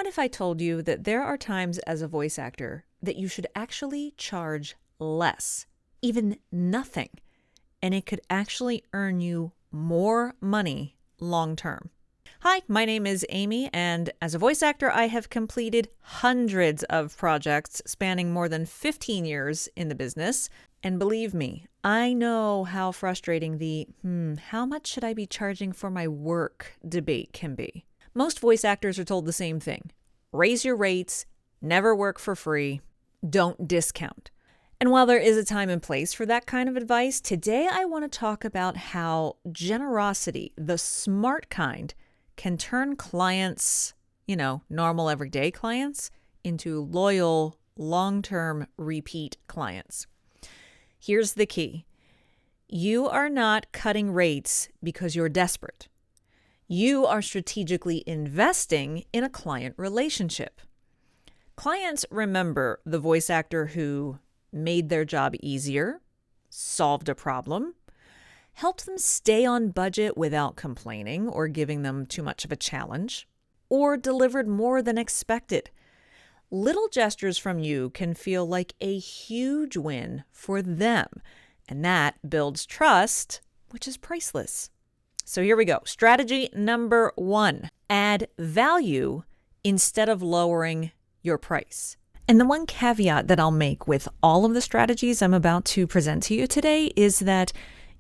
What if I told you that there are times as a voice actor that you should actually charge less, even nothing, and it could actually earn you more money long term? Hi, my name is Amy, and as a voice actor, I have completed hundreds of projects spanning more than 15 years in the business. And believe me, I know how frustrating the how much should I be charging for my work debate can be. Most voice actors are told the same thing. Raise your rates, never work for free, don't discount. And while there is a time and place for that kind of advice, today I want to talk about how generosity, the smart kind, can turn clients, normal everyday clients, into loyal, long-term repeat clients. Here's the key. You are not cutting rates because you're desperate. You are strategically investing in a client relationship. Clients remember the voice actor who made their job easier, solved a problem, helped them stay on budget without complaining or giving them too much of a challenge, or delivered more than expected. Little gestures from you can feel like a huge win for them, and that builds trust, which is priceless. So here we go. Strategy number 1, add value instead of lowering your price. And the one caveat that I'll make with all of the strategies I'm about to present to you today is that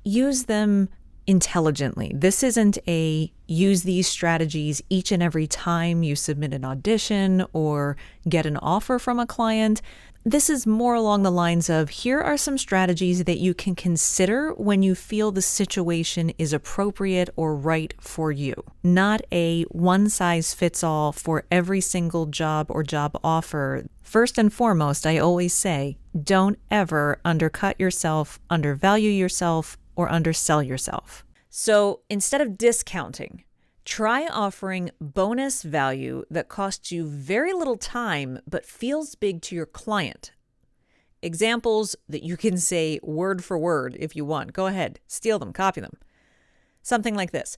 use them intelligently. This isn't a use these strategies each and every time you submit an audition or get an offer from a client. This is more along the lines of, here are some strategies that you can consider when you feel the situation is appropriate or right for you. Not a one-size-fits-all for every single job or job offer. First and foremost, I always say, don't ever undercut yourself, undervalue yourself, or undersell yourself. So instead of discounting, try offering bonus value that costs you very little time but feels big to your client. Examples that you can say word for word if you want. Go ahead, steal them, copy them. Something like this.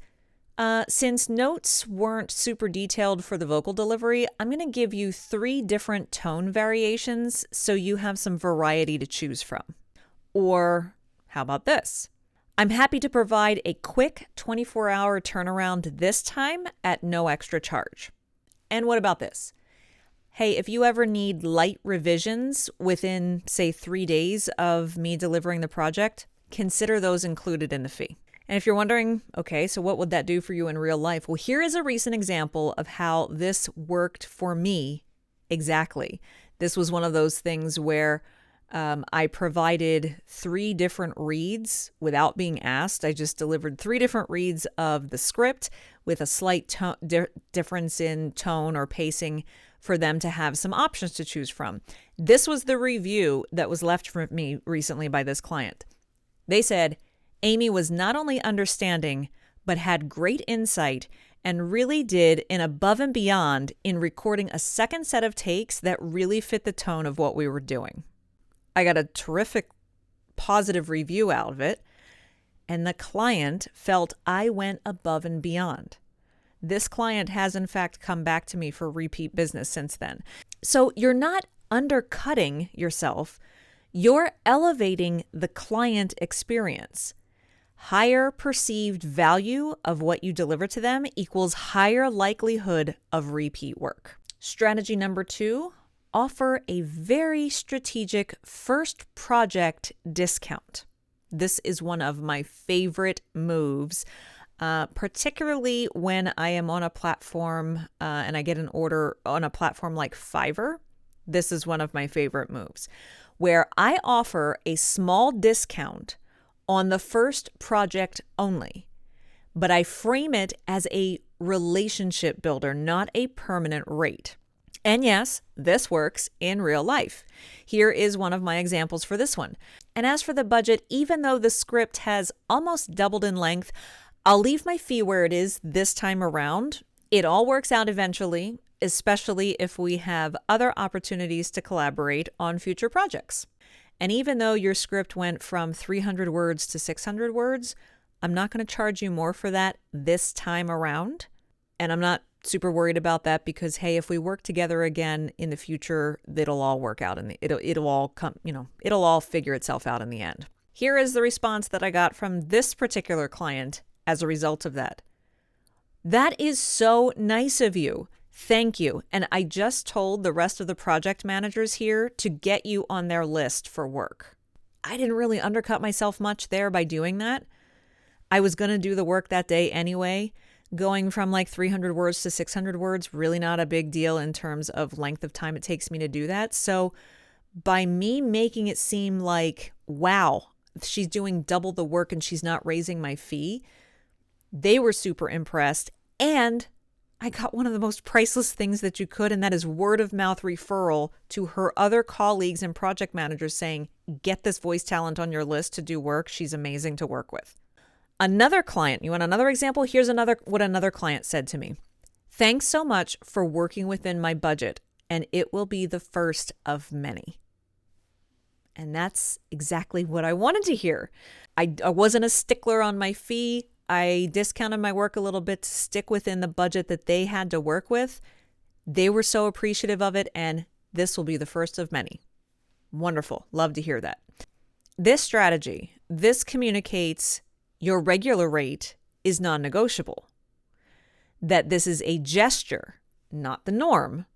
Since notes weren't super detailed for the vocal delivery, I'm going to give you 3 different tone variations so you have some variety to choose from. Or how about this? I'm happy to provide a quick 24-hour turnaround this time at no extra charge. And what about this? Hey, if you ever need light revisions within, say, 3 days of me delivering the project, consider those included in the fee. And if you're wondering, okay, so what would that do for you in real life? Well, here is a recent example of how this worked for me exactly. This was one of those things where I provided 3 different reads without being asked. I just delivered 3 different reads of the script with a slight difference in tone or pacing for them to have some options to choose from. This was the review that was left for me recently by this client. They said, Amy was not only understanding, but had great insight and really did an above and beyond in recording a second set of takes that really fit the tone of what we were doing. I got a terrific positive review out of it, and the client felt I went above and beyond. This client has in fact come back to me for repeat business since then. So you're not undercutting yourself, you're elevating the client experience. Higher perceived value of what you deliver to them equals higher likelihood of repeat work. Strategy number 2, offer a very strategic first project discount. This is one of my favorite moves, particularly when I am on a platform and I get an order on a platform like Fiverr. This is one of my favorite moves, where I offer a small discount on the first project only, but I frame it as a relationship builder, not a permanent rate. And yes, this works in real life. Here is one of my examples for this one. And as for the budget, even though the script has almost doubled in length, I'll leave my fee where it is this time around. It all works out eventually, especially if we have other opportunities to collaborate on future projects. And even though your script went from 300 words to 600 words, I'm not going to charge you more for that this time around. And I'm not super worried about that because, hey, if we work together again in the future, it'll all work out and it'll all come, it'll all figure itself out in the end. Here is the response that I got from this particular client as a result of that. That is so nice of you. Thank you. And I just told the rest of the project managers here to get you on their list for work. I didn't really undercut myself much there by doing that. I was going to do the work that day anyway. Going from like 300 words to 600 words, really not a big deal in terms of length of time it takes me to do that. So by me making it seem like, wow, she's doing double the work and she's not raising my fee, they were super impressed. And I got one of the most priceless things that you could, and that is word of mouth referral to her other colleagues and project managers saying, get this voice talent on your list to do work. She's amazing to work with. Another client, you want another example? Here's what another client said to me. Thanks so much for working within my budget, and it will be the first of many. And that's exactly what I wanted to hear. I wasn't a stickler on my fee. I discounted my work a little bit to stick within the budget that they had to work with. They were so appreciative of it, and this will be the first of many. Wonderful. Love to hear that. This strategy, this communicates your regular rate is non-negotiable. That this is a gesture, not the norm.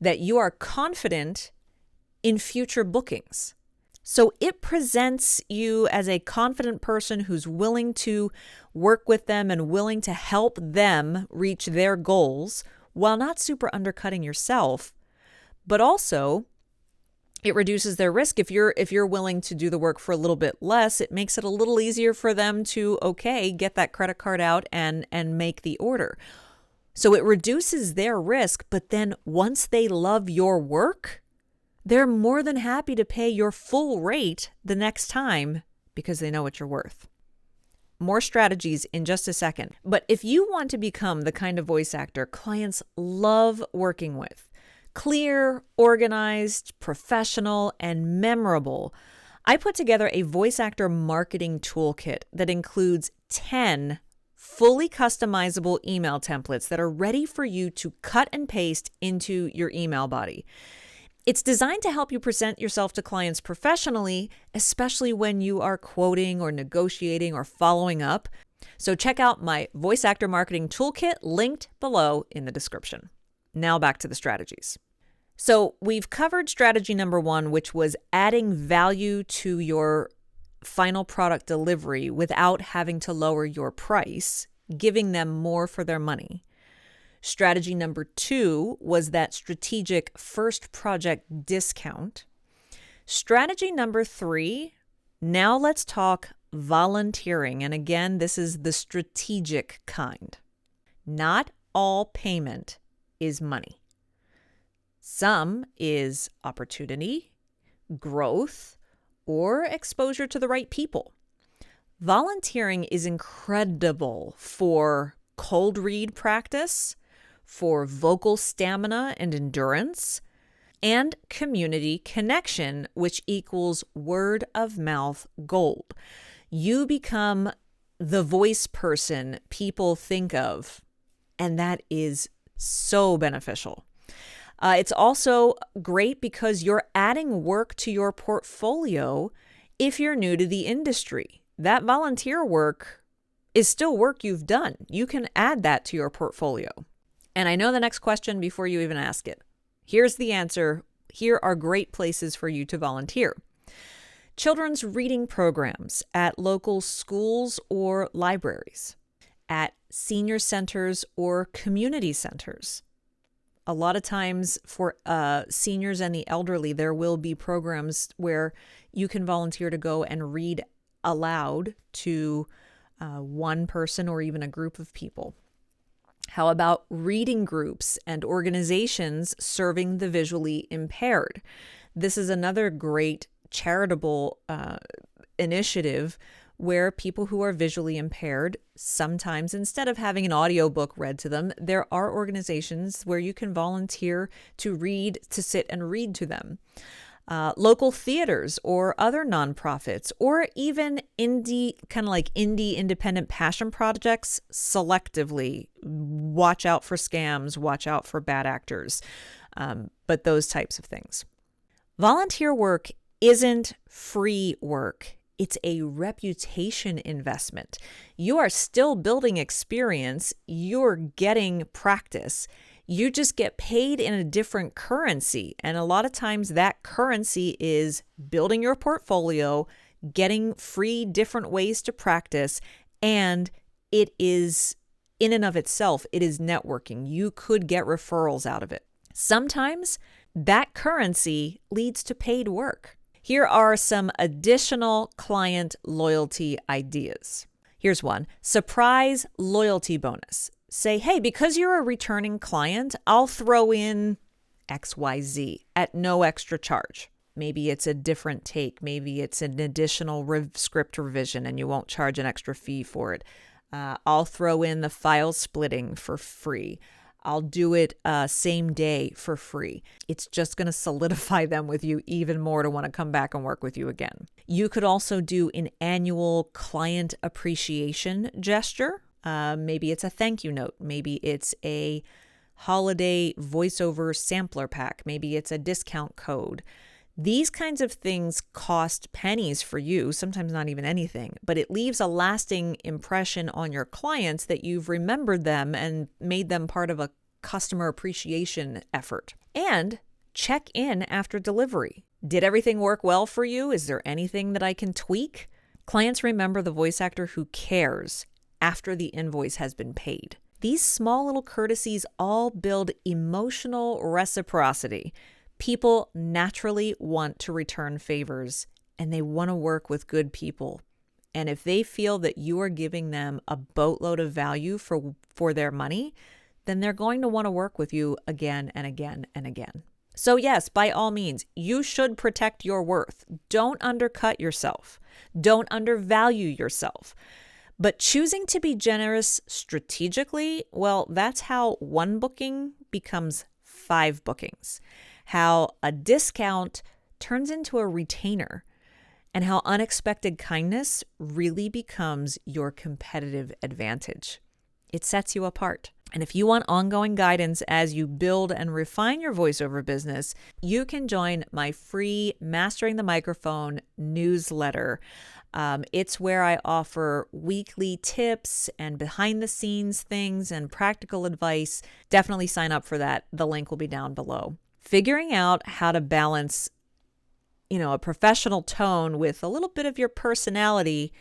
That you are confident in future bookings. So it presents you as a confident person who's willing to work with them and willing to help them reach their goals while not super undercutting yourself. But also, it reduces their risk. If you're willing to do the work for a little bit less, it makes it a little easier for them to, get that credit card out and make the order. So it reduces their risk, but then once they love your work, they're more than happy to pay your full rate the next time because they know what you're worth. More strategies in just a second. But if you want to become the kind of voice actor clients love working with, clear, organized, professional, and memorable, I put together a voice actor marketing toolkit that includes 10 fully customizable email templates that are ready for you to cut and paste into your email body. It's designed to help you present yourself to clients professionally, especially when you are quoting or negotiating or following up. So check out my voice actor marketing toolkit linked below in the description. Now back to the strategies. So we've covered strategy number 1, which was adding value to your final product delivery without having to lower your price, giving them more for their money. Strategy number 2 was that strategic first project discount. Strategy number 3, now let's talk volunteering. And again, this is the strategic kind. Not all payment is money. Some is opportunity, growth, or exposure to the right people. Volunteering is incredible for cold read practice, for vocal stamina and endurance, and community connection, which equals word of mouth gold. You become the voice person people think of, and that is so beneficial. It's also great because you're adding work to your portfolio if you're new to the industry. That volunteer work is still work you've done. You can add that to your portfolio. And I know the next question before you even ask it. Here's the answer. Here are great places for you to volunteer. Children's reading programs at local schools or libraries, at senior centers or community centers. A lot of times for seniors and the elderly, there will be programs where you can volunteer to go and read aloud to one person or even a group of people. How about reading groups and organizations serving the visually impaired? This is another great charitable initiative where people who are visually impaired, sometimes instead of having an audiobook read to them, there are organizations where you can volunteer to sit and read to them. local theaters or other nonprofits, or even indie independent passion projects selectively. Watch out for scams, watch out for bad actors, but those types of things. Volunteer work isn't free work. It's a reputation investment. You are still building experience. You're getting practice. You just get paid in a different currency. And a lot of times that currency is building your portfolio, getting free different ways to practice, and it is, in and of itself, it is networking. You could get referrals out of it. Sometimes that currency leads to paid work. Here are some additional client loyalty ideas. Here's one: surprise loyalty bonus. Say, hey, because you're a returning client, I'll throw in XYZ at no extra charge. Maybe it's a different take. Maybe it's an additional script revision and you won't charge an extra fee for it. I'll throw in the file splitting for free. I'll do it same day for free. It's just going to solidify them with you even more to want to come back and work with you again. You could also do an annual client appreciation gesture. Maybe it's a thank you note. Maybe it's a holiday voiceover sampler pack. Maybe it's a discount code. These kinds of things cost pennies for you, sometimes not even anything, but it leaves a lasting impression on your clients that you've remembered them and made them part of a customer appreciation effort. And check in after delivery. Did everything work well for you? Is there anything that I can tweak? Clients remember the voice actor who cares after the invoice has been paid. These small little courtesies all build emotional reciprocity. People naturally want to return favors and they want to work with good people. And if they feel that you are giving them a boatload of value for their money, then they're going to want to work with you again and again and again. So yes, by all means, you should protect your worth. Don't undercut yourself. Don't undervalue yourself. But choosing to be generous strategically, well, that's how one booking becomes 5 bookings. How a discount turns into a retainer, and how unexpected kindness really becomes your competitive advantage. It sets you apart. And if you want ongoing guidance as you build and refine your voiceover business, you can join my free Mastering the Microphone newsletter. It's where I offer weekly tips and behind the scenes things and practical advice. Definitely sign up for that. The link will be down below. Figuring out how to balance, a professional tone with a little bit of your personality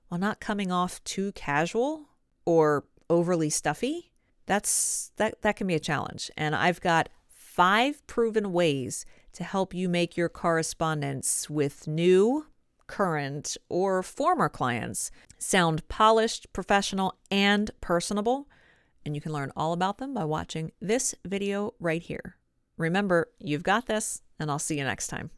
while not coming off too casual or overly stuffy, that can be a challenge. And I've got 5 proven ways to help you make your correspondence with new, current, or former clients sound polished, professional, and personable. And you can learn all about them by watching this video right here. Remember, you've got this, and I'll see you next time.